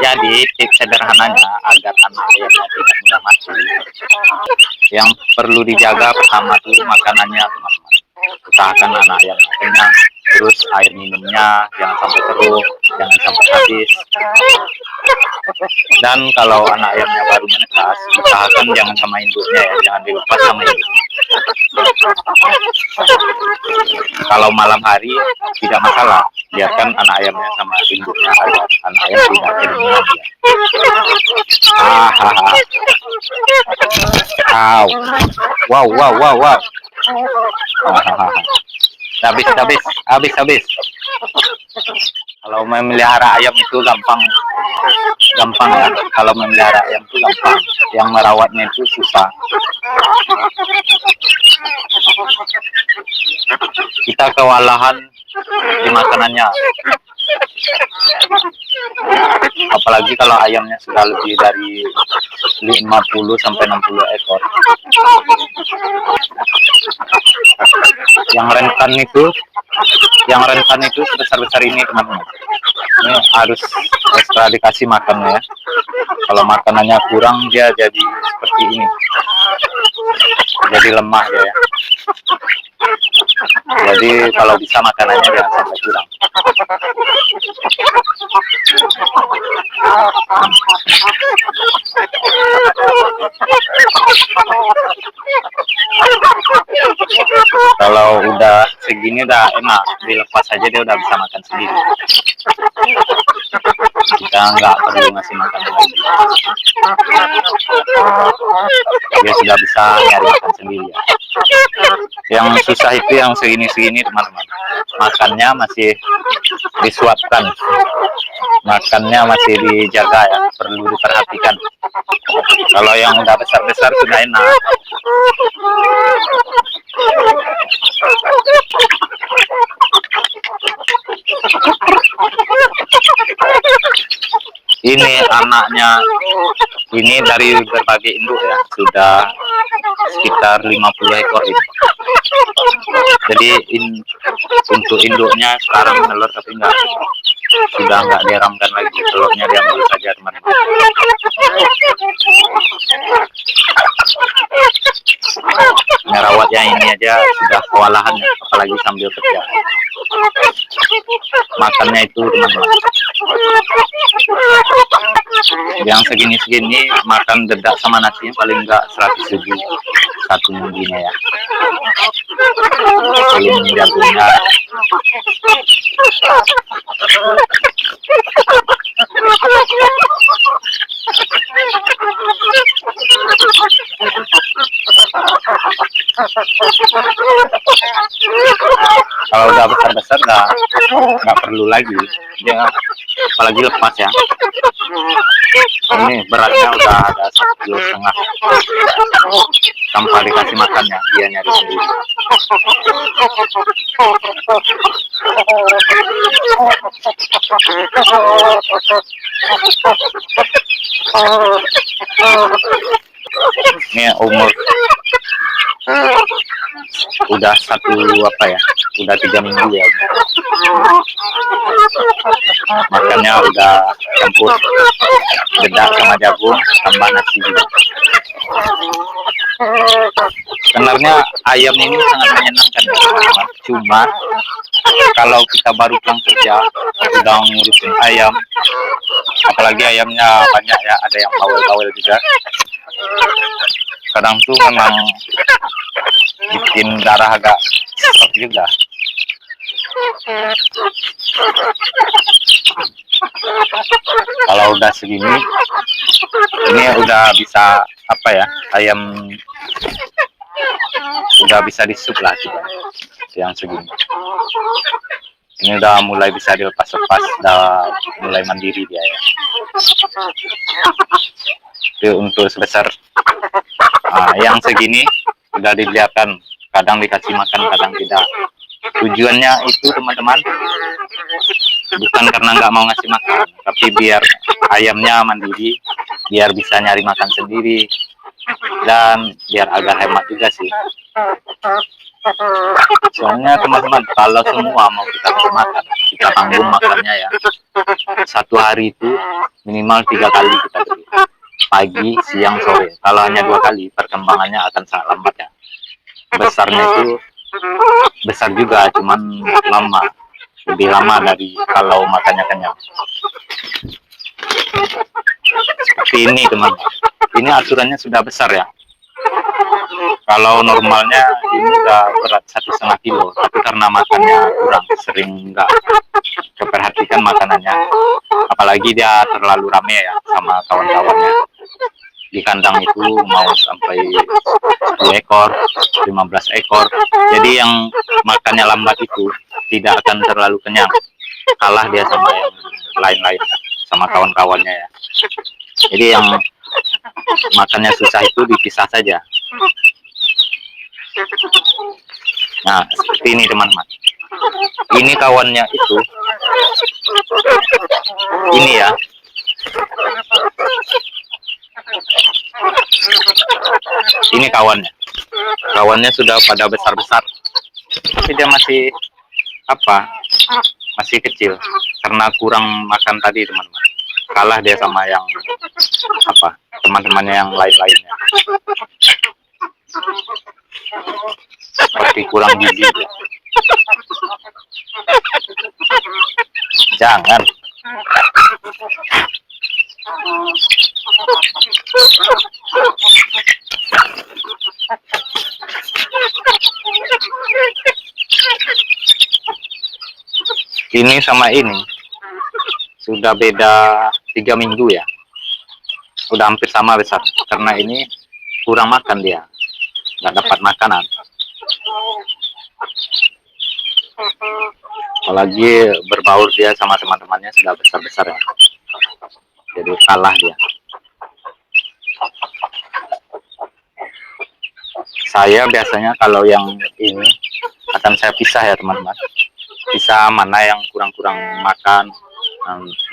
Jadi tips sederhananya agar anak ayamnya tidak mudah mati, yang perlu dijaga pertama tuh makanannya teman-teman. Usahakan anak ayamnya kenyang, terus air minumnya jangan sampai keruh, jangan sampai habis. Dan kalau anak ayamnya baru menetas, usahakan jangan sama induknya ya, jangan dilepas sama induknya. Kalau malam hari tidak masalah, biarkan anak ayamnya sama induknya agar anak ayam tidak kedinginan ya. Hahaha. Wow. Wow, wow, wow, wow. Hahaha. Habis. Kalau memelihara ayam itu gampang ya. Kalau memelihara ayam itu gampang, yang merawatnya itu susah. Kita kewalahan di makanannya, apalagi kalau ayamnya sudah lebih dari 50 sampai 60 ekor. Yang rentan itu sebesar ini teman-teman, ini harus ekstra dikasih makan ya. Kalau makanannya kurang dia jadi seperti ini, jadi lemah dia ya. Jadi kalau bisa makanannya jangan sampai kurang. Kalau udah segini udah enak, dilepas aja dia udah bisa makan sendiri. Kita nggak perlu ngasih makan lagi, dia sudah bisa nyari makan sendiri ya. Yang susah itu yang segini teman-teman, makannya masih disuapkan, makannya masih dijaga ya, perlu diperhatikan. Kalau yang udah besar sudah enak. Ini anaknya ini dari berbagai induk ya, sudah sekitar 50 ekor ini. Jadi untuk induknya sekarang telur tapi sudah nggak diramkan lagi, telurnya diambil saja teman-teman. Merawatnya ini aja sudah kewalahan ya, apalagi sambil kerja. Makannya itu teman-teman, yang segini makan dedak sama nasinya paling enggak 100.000 satu minggunya ya. Belum jagungnya. Kalau udah besar nggak perlu lagi dia, apalagi lepas ya. Ini beratnya udah ada 1,5 kilo tanpa dikasih makannya, dia nyari sendiri. Ini umur udah udah 3 minggu ya. Makannya udah campur dedak sama jagung tambah nasi juga. Sebenarnya ayam ini sangat menyenangkan ya. Cuma kalau kita baru pulang kerja udah ngurusin ayam, apalagi ayamnya banyak ya, ada yang bawel-bawel juga, kadang tuh memang bikin darah agak seret juga. Kalau udah segini, ini udah bisa ayam udah bisa disup lah juga. Yang segini, ini udah mulai bisa dilepas-lepas, udah mulai mandiri dia ya. Itu untuk sebesar yang segini udah dilihatkan, kadang dikasih makan, kadang tidak. Tujuannya itu teman-teman bukan karena nggak mau ngasih makan, tapi biar ayamnya mandiri, biar bisa nyari makan sendiri, dan biar agak hemat juga sih. Soalnya teman-teman, kalau semua mau kita kasih makan, kita tanggung makannya ya. Satu hari itu minimal 3 kali kita beri. Pagi, siang, sore. Kalau hanya 2 kali, perkembangannya akan sangat lambat ya. Besarnya itu besar juga, cuman lama. Lebih lama dari kalau makannya kenyang. Seperti ini teman-teman. Ini aturannya sudah besar ya. Kalau normalnya ini udah berat 1,5 kilo, tapi karena makannya kurang, sering nggak keperhatikan makanannya. Apalagi dia terlalu rame ya sama kawan-kawannya. Di kandang itu mau sampai 10 ekor, 15 ekor. Jadi yang makannya lambat itu tidak akan terlalu kenyang. Kalah dia sama yang lain-lain, sama kawan-kawannya ya. Jadi yang makannya susah itu dipisah saja. Nah, seperti ini teman-teman. Ini kawannya itu. Ini ya. Ini kawannya. Kawannya sudah pada besar-besar. Tapi dia masih apa? Masih kecil karena kurang makan tadi teman-teman. Kalah dia sama yang apa? Teman-temannya yang lain-lainnya. Seperti kurang gizi. Jangan. Ini sama ini sudah beda 3 minggu ya. Udah hampir sama besar. Karena ini kurang makan dia. Nggak dapat makanan. Apalagi berbaur dia sama teman-temannya sudah besar-besar ya. Jadi kalah dia. Saya biasanya kalau yang ini akan saya pisah ya teman-teman. Pisah mana yang kurang-kurang makan,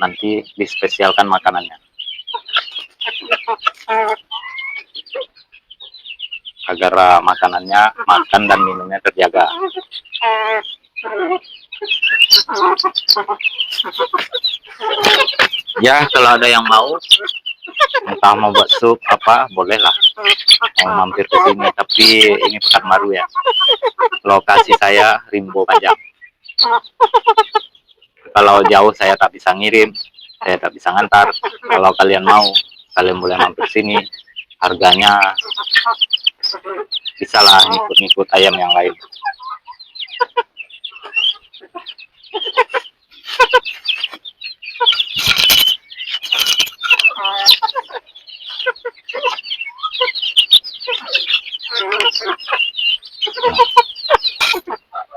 nanti dispesialkan makanannya. Agar makanannya, makan dan minumnya terjaga. Ya, kalau ada yang mau, entah mau buat sup apa, bolehlah. Mau mampir ke sini, tapi ini Pekanbaru ya. Lokasi saya Rimbo Pajang. Kalau jauh saya tak bisa ngirim, saya tak bisa ngantar. Kalau kalian mau, kalian boleh mampir sini. Harganya bisa lah ngikut-ngikut ayam yang lain.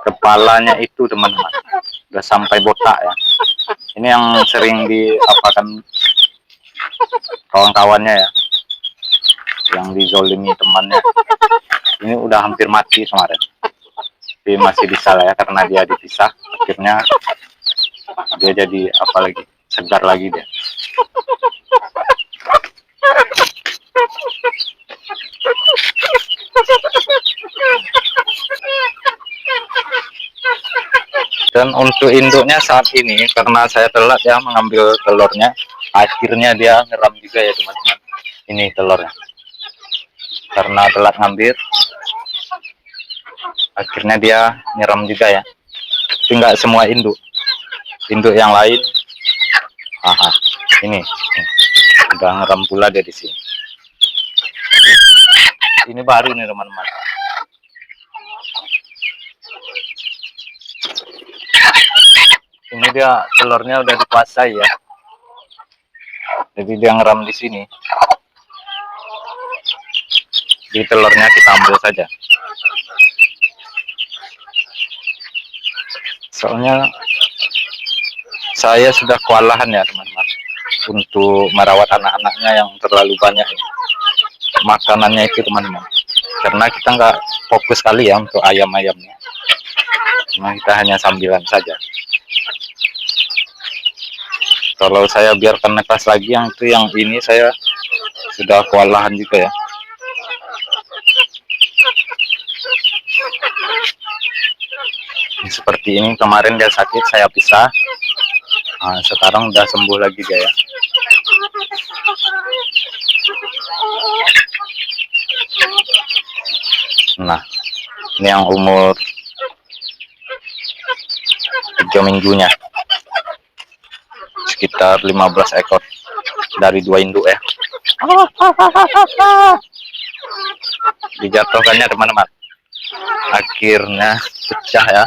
Kepalanya itu teman-teman udah sampai botak ya. Ini yang sering diapakan kawan-kawannya ya, yang dizolimi temannya. Ini udah hampir mati kemarin, tapi masih bisa lah ya karena dia dipisah. Akhirnya dia jadi apa lagi, segar lagi dia. Dan untuk induknya saat ini karena saya telat ya mengambil telurnya, akhirnya dia ngeram juga ya teman-teman. Ini telurnya, karena telat ngambil akhirnya dia nyeram juga ya. Tapi nggak semua induk yang lain. Aha, ini udah ngeram pula dia di sini. Ini baru nih teman-teman. Ini dia telurnya udah dikuasai ya. Jadi dia ngeram di sini. Di telurnya kita ambil saja. Soalnya saya sudah kewalahan ya teman-teman untuk merawat anak-anaknya yang terlalu banyak ya. Makanannya itu teman-teman. Karena kita nggak fokus kali ya untuk ayam-ayamnya. Cuma kita hanya sambilan saja. Kalau saya biarkan netas lagi yang itu, yang ini saya sudah kewalahan juga ya. seperti ini. Kemarin dia sakit, saya pisah. Nah, sekarang udah sembuh lagi dia ya. Nah, ini yang umur 3 minggunya, sekitar 15 ekor dari 2 induk ya. Dijatuhkannya teman-teman, akhirnya pecah ya.